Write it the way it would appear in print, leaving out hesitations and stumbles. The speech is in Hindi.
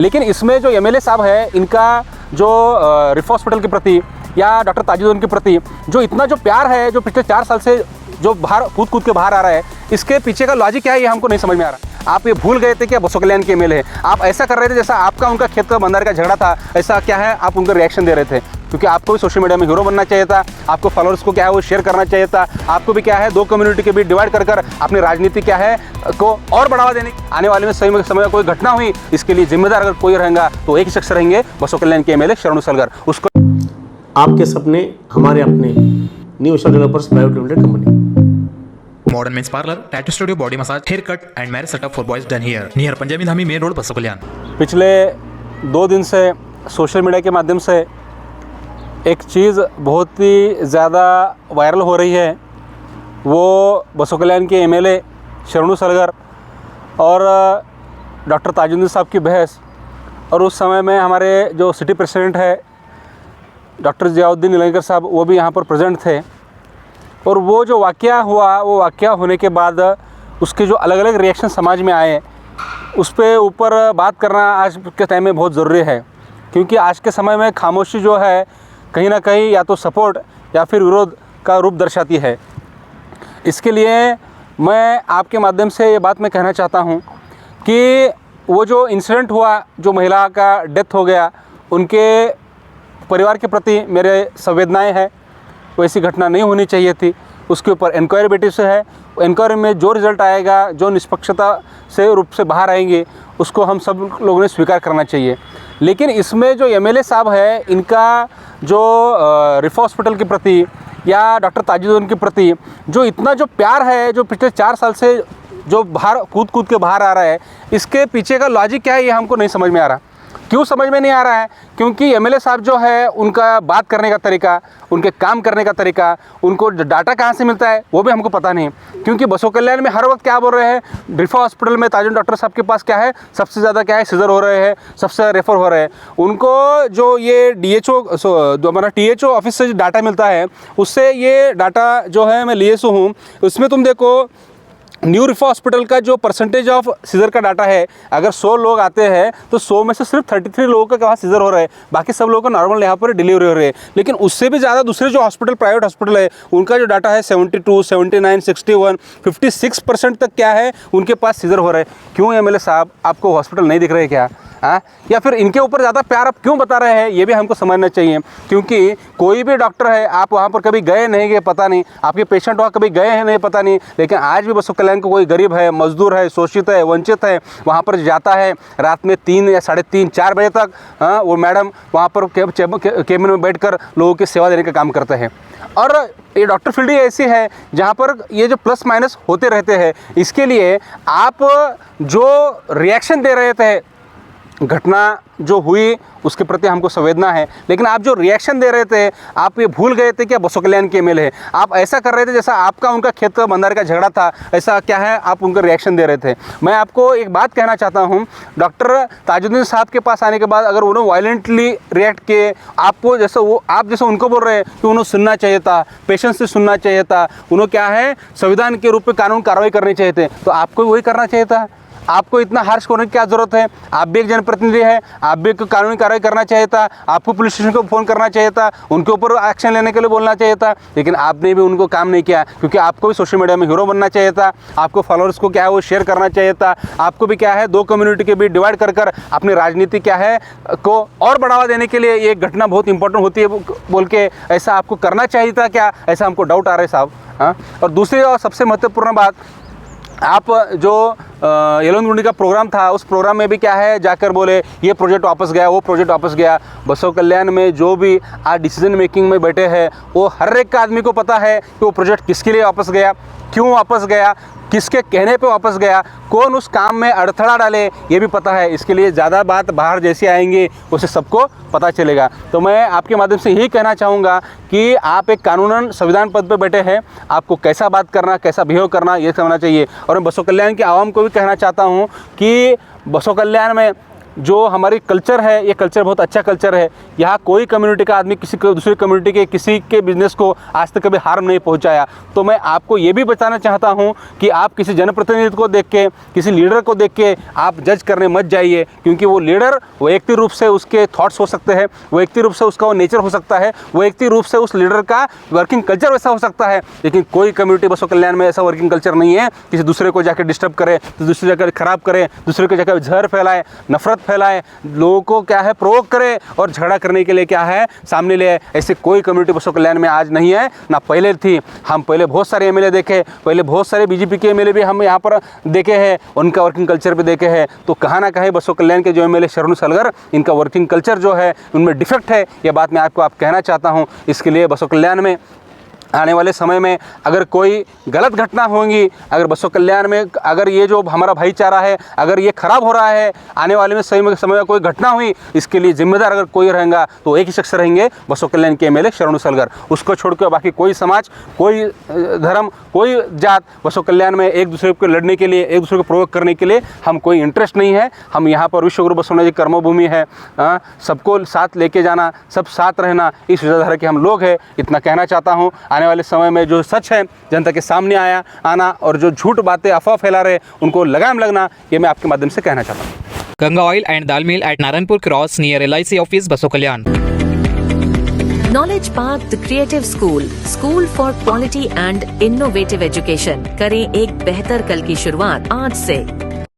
लेकिन इसमें जो एमएलए साहब है, इनका जो रिफ हॉस्पिटल के प्रति या डॉक्टर ताजुद्दीन के प्रति जो इतना जो प्यार है, जो पिछले 4 साल से जो बाहर कूद के बाहर आ रहा है, इसके पीछे का लॉजिक क्या है ये हमको नहीं समझ में आ रहा। आप ये भूल गए थे कि बसों कल्याण के एमएलए है, आप ऐसा कर रहे थे जैसा आपका उनका खेत का बंदर का झगड़ा था, ऐसा क्या है आप उनको रिएक्शन दे रहे थे। क्योंकि आपको भी सोशल मीडिया में हीरो बनना चाहिए था, आपको फॉलोअर्स को क्या है वो शेयर करना चाहिए था, आपको भी क्या है 2 कम्युनिटी के बीच डिवाइड कर अपनी राजनीति क्या है को और बढ़ावा देने। आने वाले में सही समय कोई घटना हुई, इसके लिए जिम्मेदार अगर कोई रहेगा तो एक ही शख्स रहेंगे, बसों कल्याण के एमएलए शरणु सलगर। उसको आपके सपने हमारे अपने, new Isha developers private limited company. Modern Men's Parlor, Tattoo Studio, Body Massage, Haircut and Marriage Setup for boys done here. Near Punjabi Dhami main road बसों कल्याण। पिछले 2 दिन से सोशल मीडिया के माध्यम से एक चीज़ बहुत ही ज़्यादा वायरल हो रही है, वो बसों कल्याण के एमएलए शरणु सलगर और डॉक्टर ताजुद्दीन साहब की बहस। और उस समय में हमारे जो सिटी प्रेसिडेंट है डॉक्टर जियाउद्दीन निलंगेकर साहब, वो भी यहाँ पर प्रेजेंट थे। और वो जो वाक़या हुआ, वो वाक़या होने के बाद उसके जो अलग अलग रिएक्शन समाज में आए, उस पे ऊपर बात करना आज के टाइम में बहुत ज़रूरी है। क्योंकि आज के समय में खामोशी जो है कहीं ना कहीं या तो सपोर्ट या फिर विरोध का रूप दर्शाती है। इसके लिए मैं आपके माध्यम से ये बात मैं कहना चाहता हूँ कि वो जो इंसिडेंट हुआ, जो महिला का डेथ हो गया, उनके परिवार के प्रति मेरे संवेदनाएं हैं। वैसी घटना नहीं होनी चाहिए थी। उसके ऊपर इंक्वायरी बेटी से है, इंक्वायरी में जो रिज़ल्ट आएगा, जो निष्पक्षता से रूप से बाहर आएंगे, उसको हम सब लोगों ने स्वीकार करना चाहिए। लेकिन इसमें जो एमएलए साहब है, इनका जो रिफ हॉस्पिटल के प्रति या डॉक्टर ताजुद्दीन के प्रति जो इतना जो प्यार है, जो पिछले 4 साल से जो बाहर कूद के बाहर आ रहा है, इसके पीछे का लॉजिक क्या है ये हमको नहीं समझ में आ रहा। क्यों समझ में नहीं आ रहा है? क्योंकि एमएलए साहब जो है, उनका बात करने का तरीका, उनके काम करने का तरीका, उनको डाटा कहाँ से मिलता है वो भी हमको पता नहीं। क्योंकि बसों कल्याण में हर वक्त क्या बोल रहे हैं, रिफा हॉस्पिटल में ताजुद्दीन डॉक्टर साहब के पास क्या है, सबसे ज़्यादा क्या है सीजर हो रहे हैं, सबसे रेफर हो रहे हैं। उनको जो ये डीएचओ जो हमारा टीएचओ ऑफिस से जो डाटा मिलता है, उससे ये डाटा जो है मैं लिए हूँ। उसमें तुम देखो न्यू रिफा हॉस्पिटल का जो परसेंटेज ऑफ सीज़र का डाटा है, अगर 100 लोग आते हैं तो 100 में से सिर्फ 33 लोगों का वहाँ सीज़र हो रहा है, बाकी सब लोगों का नॉर्मल यहाँ पर डिलीवरी हो रही है। लेकिन उससे भी ज़्यादा दूसरे जो हॉस्पिटल, प्राइवेट हॉस्पिटल है, उनका जो डाटा है 72, 79, 61, 56% तक क्या है उनके पास सीज़र हो रहा है। क्यों एमएलए साहब, आपको हॉस्पिटल नहीं दिख रहे क्या? हाँ, या फिर इनके ऊपर ज़्यादा प्यार आप क्यों बता रहे हैं, ये भी हमको समझना चाहिए। क्योंकि कोई भी डॉक्टर है, आप वहाँ पर कभी गए नहीं गए पता नहीं, आपके पेशेंट वहाँ कभी गए हैं नहीं पता नहीं, लेकिन आज भी बसों कल्याण को कोई गरीब है, मजदूर है, शोषित है, वंचित है, वहाँ पर जाता है रात में 3 या 3:30, 4 बजे तक। हाँ, वो मैडम वहाँ पर केबिन में बैठकर लोगों की सेवा देने का काम करते हैं। और ये डॉक्टर फील्ड ही ऐसी है जहाँ पर ये जो प्लस माइनस होते रहते हैं। इसके लिए आप जो रिएक्शन दे रहे थे, घटना जो हुई उसके प्रति हमको संवेदना है, लेकिन आप जो रिएक्शन दे रहे थे, आप ये भूल गए थे कि बसों कल्याण के एमएलए है, आप ऐसा कर रहे थे जैसा आपका उनका खेत का बंदर का झगड़ा था, ऐसा क्या है आप उनका रिएक्शन दे रहे थे। मैं आपको एक बात कहना चाहता हूँ, डॉक्टर ताजुद्दीन साहब के पास आने के बाद अगर उन्होंने वायलेंटली रिएक्ट किए, आपको जैसे वो आप जैसे उनको बोल रहे हैं कि उन्हें सुनना चाहिए था, पेशेंस से सुनना चाहिए था, उन्हें क्या है संविधान के रूप में कानून कार्रवाई करनी चाहिए थे, तो आपको वही करना चाहिए था। आपको इतना हार्श होने की क्या ज़रूरत है? आप भी एक जनप्रतिनिधि है, आप भी कानूनी कार्रवाई करना चाहिए था, आपको पुलिस स्टेशन को फ़ोन करना चाहिए था, उनके ऊपर एक्शन लेने के लिए बोलना चाहिए था, लेकिन आपने भी उनको काम नहीं किया। क्योंकि आपको भी सोशल मीडिया में हीरो बनना चाहिए था, आपको फॉलोअर्स को क्या है वो शेयर करना चाहिए था, आपको भी क्या है 2 कम्युनिटी के बीच डिवाइड कर अपनी राजनीति क्या है को और बढ़ावा देने के लिए ये घटना बहुत इंपॉर्टेंट होती है बोल के ऐसा आपको करना चाहिए था क्या? ऐसा हमको डाउट आ रहा है साहब। हाँ, और दूसरी और सबसे महत्वपूर्ण बात, आप जो येलोंगुंडी का प्रोग्राम था, उस प्रोग्राम में भी क्या है जाकर बोले ये प्रोजेक्ट वापस गया, वो प्रोजेक्ट वापस गया। बसों कल्याण में जो भी आज डिसीजन मेकिंग में बैठे हैं, वो हर एक आदमी को पता है कि वो प्रोजेक्ट किसके लिए वापस गया, क्यों वापस गया, किसके कहने पे वापस गया, कौन उस काम में अड़थड़ा डाले, ये भी पता है। इसके लिए ज़्यादा बात बाहर जैसे आएंगे उसे सबको पता चलेगा। तो मैं आपके माध्यम से यही कहना चाहूँगा कि आप एक कानूनन संविधान पद पर बैठे हैं, आपको कैसा बात करना, कैसा बिहेव करना, ये समझना चाहिए। और मैं बसों कल्याण के आवाम को भी कहना चाहता हूँ कि बसों कल्याण में जो हमारी कल्चर है, ये कल्चर बहुत अच्छा कल्चर है। यहाँ कोई कम्युनिटी का आदमी किसी को दूसरी कम्युनिटी के किसी के बिजनेस को आज तक कभी हार्म नहीं पहुँचाया। तो मैं आपको ये भी बताना चाहता हूँ कि आप किसी जनप्रतिनिधि को देख के, किसी लीडर को देख के आप जज करने मत जाइए, क्योंकि वो लीडर वैयक्तिक रूप से उसके थॉट्स हो सकते हैं, वैयक्तिक रूप से उसका वो नेचर हो सकता है, वैयक्तिक रूप से उस लीडर का वर्किंग कल्चर वैसा हो सकता है। लेकिन कोई कम्युनिटी बसो कल्याण में ऐसा वर्किंग कल्चर नहीं है किसी दूसरे को जाकर डिस्टर्ब करे, दूसरी जगह खराब करे, दूसरे को जाकर जहर फैलाए, नफरत फैलाए, लोगों को क्या है प्रोवोक करे और झगड़ा करने के लिए क्या है सामने ले आए। ऐसे कोई कम्युनिटी बसो कल्याण में आज नहीं है, ना पहले थी। हम पहले बहुत सारे एमएलए देखे, पहले बहुत सारे बीजेपी के एमएलए भी हम यहाँ पर देखे हैं, उनका वर्किंग कल्चर भी देखे हैं। तो कहाँ ना कहीं बसो कल्याण के जो एमएलए शरणु सलगर, इनका वर्किंग कल्चर जो है उनमें डिफेक्ट है, ये बात मैं आपको कहना चाहता हूँ। इसके लिए बसो कल्याण में आने वाले समय में अगर कोई गलत घटना होंगी, अगर बसो कल्याण में अगर ये जो हमारा भाईचारा है अगर ये खराब हो रहा है, आने वाले में सही में समय में कोई घटना हुई, इसके लिए जिम्मेदार अगर कोई रहेगा तो एक ही शख्स रहेंगे, बसो कल्याण के एमएलए शरणु सलगर। उसको छोड़ के बाकी कोई समाज, कोई धर्म, कोई जात बसो कल्याण में एक दूसरे को लड़ने के लिए, एक दूसरे को प्रोवोक करने के लिए हम कोई इंटरेस्ट नहीं है। हम यहाँ पर विश्वगुरु बसवण्णा जी कर्मभूमि है, सबको साथ लेके जाना, सब साथ रहना, इस विचारधारा के हम लोग हैं। इतना कहना चाहता हूँ। आने वाले समय में जो सच है जनता के सामने आना और जो झूठ बातें अफवाह फैला रहे उनको लगाम लगना, ये मैं आपके माध्यम से कहना चाहता हूँ। Ganga oil and dal mill at Narayanpur cross near LIC office बसो कल्याण। Knowledge park the creative school for quality and innovative education. करें एक बेहतर कल की शुरुआत आज से।